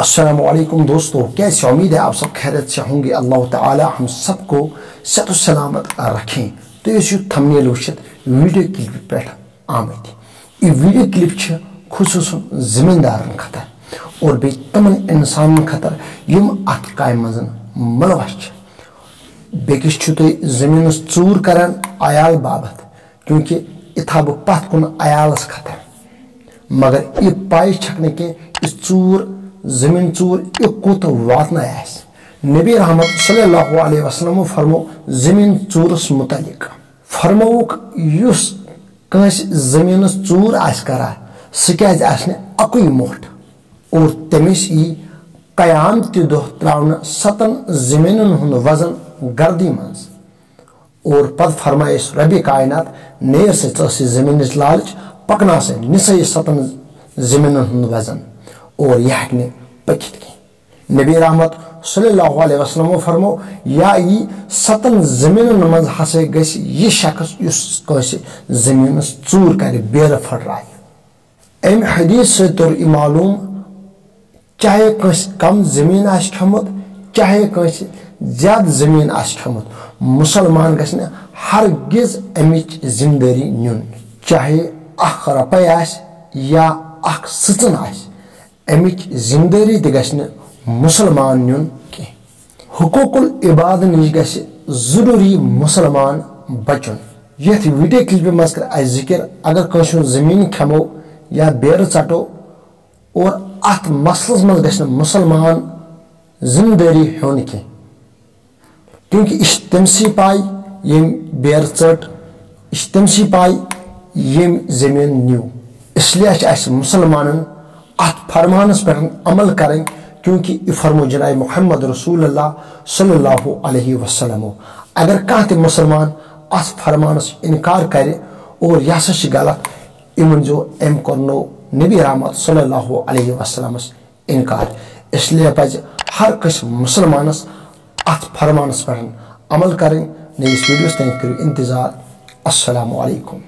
अस्सलामुअलैकुम दोस्तों, कैसे उम्मीद है आप सब खैरियत से होंगे। अल्लाह ताला हम सबको सत सलामत रखें। तो ये थंबनेल वुचित वीडियो क्लिप पे आमत ये वीडियो क्लिप खुसूसन ज़मींदारन खतर और बे तमन इंसान खतर यम अत काय मजन मुलवस बेकिस ज़मीन चूर करान आयाल बाबत, क्योंकि इथा बह पत कुन आयालस खतर, मगर यह पाई छकने के इस चूर ज़मीन चूर यह कोत वातना नबी रहमत सल्लल्लाहु अलैहि वसल्लम फरमो ज़मीन चूरस मुतलिक फरमोक युस कंस ज़मीन चूर आस करा सह आसने अकुई मोट और तमिस यी क़यामत दोह त्रावन 7 ज़मीनन हुंद वजन गर्दी मज और पद फरमाइस रबी कायनात नेर से ज़मीन लालच पकना से निसा 7 ज़मीनन हुंद वजन और यह हकने पकित की। नबी रहमत सल्लल्लाहु अलैहि वसल्लम फरमो या यी 7 ज़मीनन मज हसे गस यह शख्स युस कस ज़मीन चूर कर बेर फटराय। अम हदीस से तोर मालूम चाहे कस कम ज़मीन आस खमुत चाहे कस ज्यादा ज़मीन आस खमुत, मुसलमान गसने हरगिज अमिच जिम्मेदारी नुन, चाहे अख रपय आस या अख सचन आस, अमिच जिम्मेदारी त गसने मुसलमान नुन के। हुकूकुल इबाद निश गस जरूरी मुसलमान बचुन। यथ वीडियो क्लिप मज कर जिक्र अगर कंस ज़मीन खमो या बेर चटो और अत मसलस मज गसने मुसलमान जिम्मेदारी होन के, क्योंकि इस तमसी पाई यम बेर चट इस तमसी पाई यम ज़मीन न्यू, इसलिए मुसलमान अत फरमानस पर अमल करें, क्योंकि फरमो जनाब मुहम्मद रसूलुल्लाह सल्लल्लाहु अलैहि वसल्लम अगर कह ते मुसलमान अत फरमानस इनकार करे और यह हसा गलत इमन जो एम करनो नबी रहमत सल्लल्लाहु अलैहि वसल्लम इनकार, इसलिए पज हर कस मुसलमानस अत फरमानस पर अमल करें। नई वीडियोस तक करो इंतजार। अस्सलामु अलैकुम।